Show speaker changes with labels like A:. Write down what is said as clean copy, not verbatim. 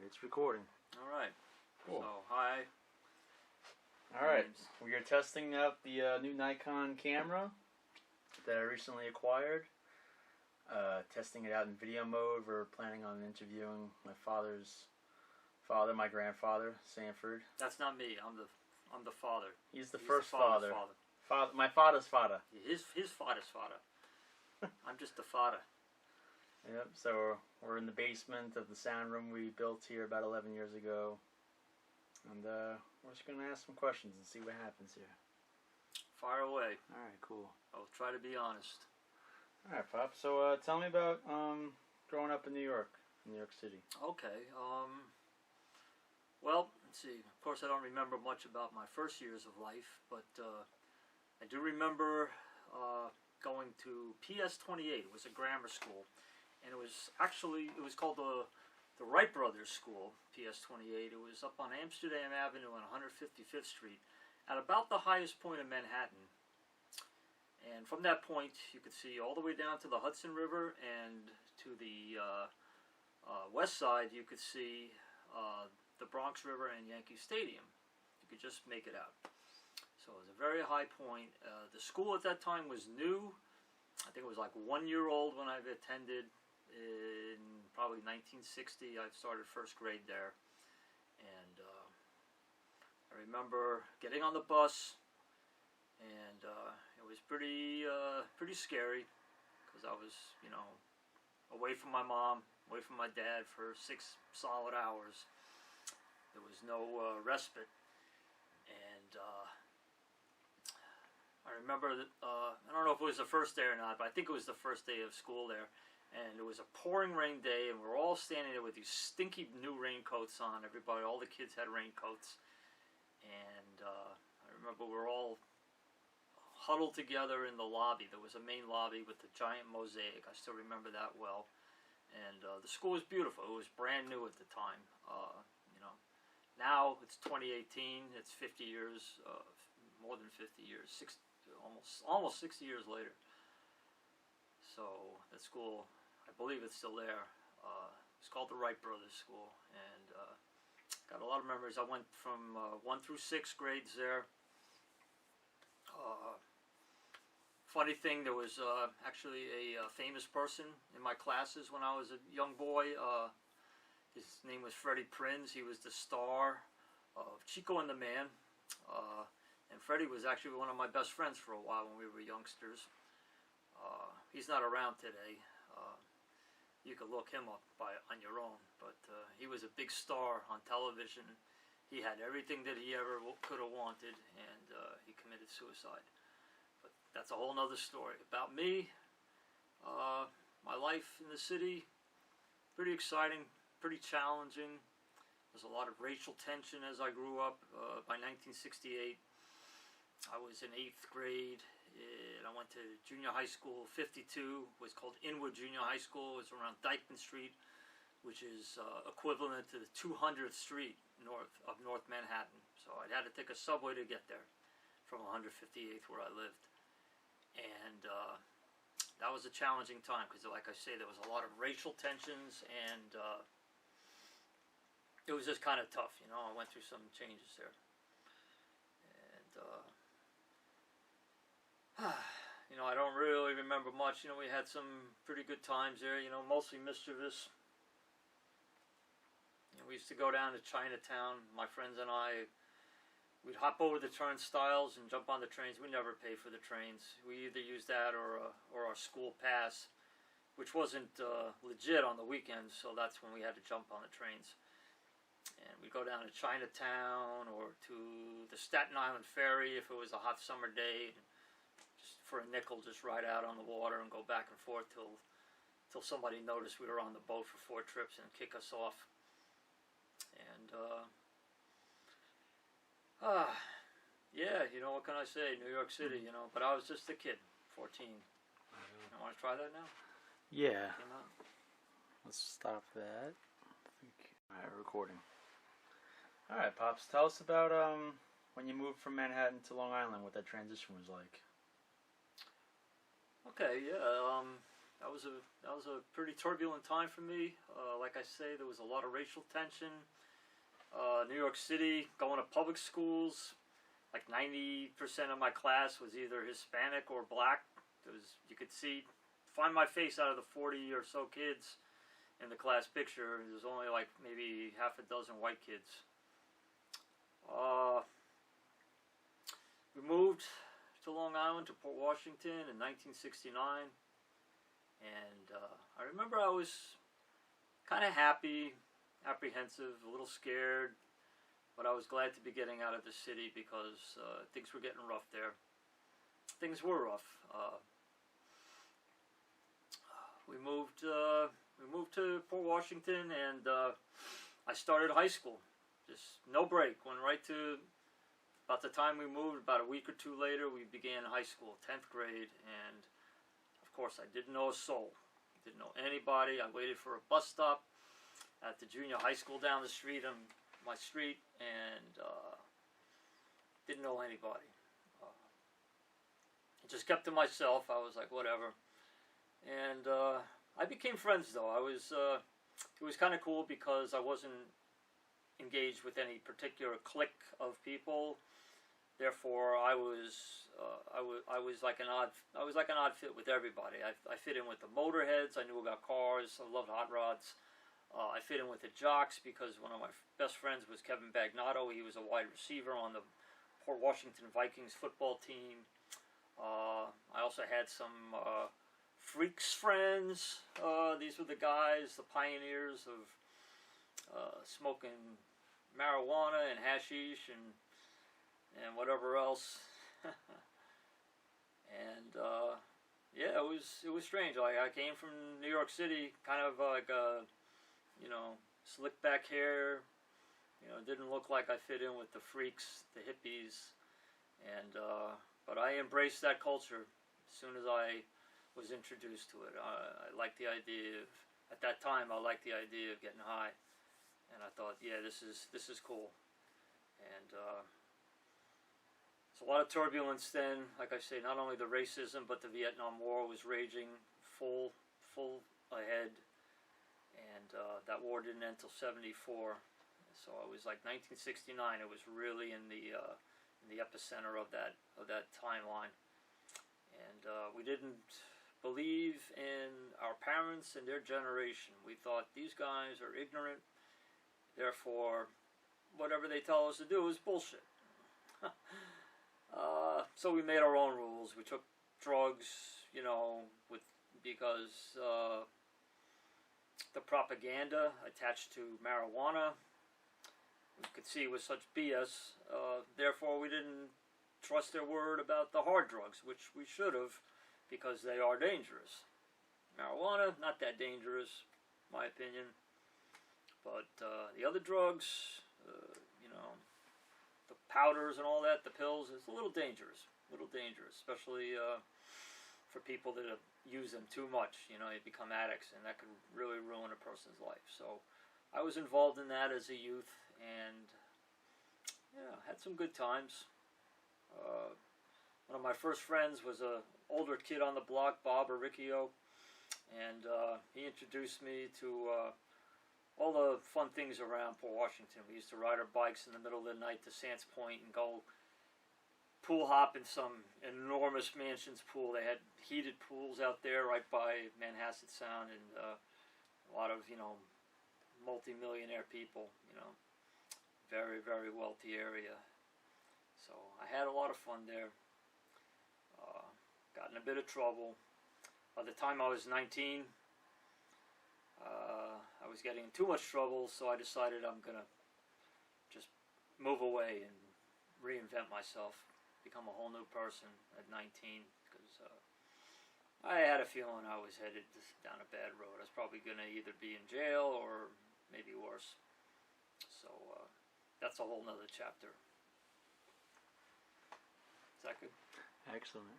A: Alright, it's recording.
B: Alright.
A: Cool.
B: So, hi.
A: Alright, we are testing out the new Nikon camera that I recently acquired. Testing it out in video mode. We're planning on interviewing my father's father, my grandfather, Sanford.
B: That's not me. I'm the father.
A: He's the first father.
B: Father.
A: My father's father.
B: His father's father. I'm just the father.
A: Yep, so we're in the basement of the sound room we built here about 11 years ago. And we're just going to ask some questions and see what happens here.
B: Fire away.
A: Alright, cool.
B: I'll try to be honest.
A: Alright, Pop. So tell me about growing up in New York City.
B: Okay. Well, let's see. Of course, I don't remember much about my first years of life, but I do remember going to PS-28. It was a grammar school. And it was called the Wright Brothers School, PS-28. It was up on Amsterdam Avenue on 155th Street, at about the highest point of Manhattan. And from that point, you could see all the way down to the Hudson River, and to the west side, you could see the Bronx River and Yankee Stadium. You could just make it out. So it was a very high point. The school at that time was new. I think it was like 1 year old when I attended. In probably 1960, I started first grade there, and I remember getting on the bus, and it was pretty scary, because I was, away from my mom, away from my dad for 6 solid hours. There was no respite, and I remember that, I don't know if it was the first day or not, but I think it was the first day of school there. And it was a pouring rain day, and we were all standing there with these stinky new raincoats on. Everybody, all the kids had raincoats. And I remember we were all huddled together in the lobby. There was a main lobby with the giant mosaic. I still remember that well. And the school was beautiful. It was brand new at the time. Now it's 2018. It's 50 years, more than 50 years, almost 60 years later. So that school, I believe it's still there. It's called the Wright Brothers School, and got a lot of memories. I went from 1 through 6 grades there. Funny thing, there was actually a famous person in my classes when I was a young boy. His name was Freddie Prinz. He was the star of Chico and the Man. And Freddie was actually one of my best friends for a while when we were youngsters. He's not around today. You could look him up on your own, but he was a big star on television. He had everything that he ever could have wanted, and he committed suicide. But that's a whole nother story. About me, my life in the city, pretty exciting, pretty challenging. There's a lot of racial tension as I grew up. By 1968, I was in 8th grade. And I went to junior high school. 52 was called Inwood Junior High School. It was around Dyckman Street, which is equivalent to the 200th Street north of North Manhattan. So I had to take a subway to get there from 158th where I lived. And that was a challenging time because, like I say, there was a lot of racial tensions, and it was just kind of tough. I went through some changes there. And I don't really remember much. We had some pretty good times there, mostly mischievous. We used to go down to Chinatown, my friends and I. We'd hop over the turnstiles and jump on the trains. We never paid for the trains. We either used that or our school pass, which wasn't legit on the weekends, so that's when we had to jump on the trains. And we'd go down to Chinatown or to the Staten Island Ferry if it was a hot summer day. For a nickel, just ride out on the water and go back and forth till somebody noticed we were on the boat for 4 trips and kick us off. And yeah, what can I say? New York City, but I was just a kid, 14. You want to try that now?
A: Yeah. Let's stop that. Alright, recording. Alright, Pops, tell us about when you moved from Manhattan to Long Island, what that transition was like.
B: Okay, yeah. that was a pretty turbulent time for me. Like I say, there was a lot of racial tension. New York City, going to public schools, like 90% of my class was either Hispanic or black. You could find my face out of the 40 or so kids in the class picture. There's only like maybe half a dozen white kids. We moved to Long Island, to Port Washington in 1969, and I remember I was kind of happy, apprehensive, a little scared, but I was glad to be getting out of the city because things were getting rough there. Things were rough. We moved to Port Washington, and I started high school. Just no break. Went right to about the time we moved. About a week or two later, we began high school, 10th grade, and of course, I didn't know a soul. Didn't know anybody. I waited for a bus stop at the junior high school down the street on my street, and didn't know anybody. I just kept to myself. I was like, whatever. And I became friends, though. It was kind of cool because I wasn't engaged with any particular clique of people. Therefore, I was like an odd fit with everybody. I fit in with the motorheads. I knew about cars. I loved hot rods. I fit in with the jocks because one of my best friends was Kevin Bagnato. He was a wide receiver on the Port Washington Vikings football team. I also had some freaks friends. These were the guys, the pioneers of smoking marijuana and hashish and whatever else. And yeah, it was strange. Like, I came from New York City, kind of like slick back hair. Didn't look like I fit in with the freaks, the hippies, and but I embraced that culture as soon as I was introduced to it. I liked the idea of, at that time, I liked the idea of getting high, and I thought, yeah, this is cool. And it's a lot of turbulence then. Like I say, not only the racism, but the Vietnam War was raging full ahead, and that war didn't end until '74. So it was like 1969. It was really in the epicenter of that timeline, and we didn't believe in our parents and their generation. We thought these guys are ignorant, therefore whatever they tell us to do is bullshit. So we made our own rules. We took drugs, because the propaganda attached to marijuana, we could see was such BS. Therefore we didn't trust their word about the hard drugs, which we should have, because they are dangerous. Marijuana, not that dangerous, in my opinion. But the other drugs, the powders and all that, the pills, it's a little dangerous. Especially for people that use them too much. They become addicts, and that could really ruin a person's life. So I was involved in that as a youth, and yeah, had some good times. One of my first friends was a older kid on the block, Bob Oricchio, and he introduced me to all the fun things around Port Washington. We used to ride our bikes in the middle of the night to Sands Point and go pool hop in some enormous mansion's pool. They had heated pools out there right by Manhasset Sound, and a lot of multi-millionaire people. Very, very wealthy area. So I had a lot of fun there. Got in a bit of trouble. By the time I was 19, I was getting in too much trouble, so I decided I'm going to just move away and reinvent myself, become a whole new person at 19, because I had a feeling I was headed down a bad road. I was probably going to either be in jail or maybe worse. So that's a whole nother chapter. Is that good?
A: Excellent.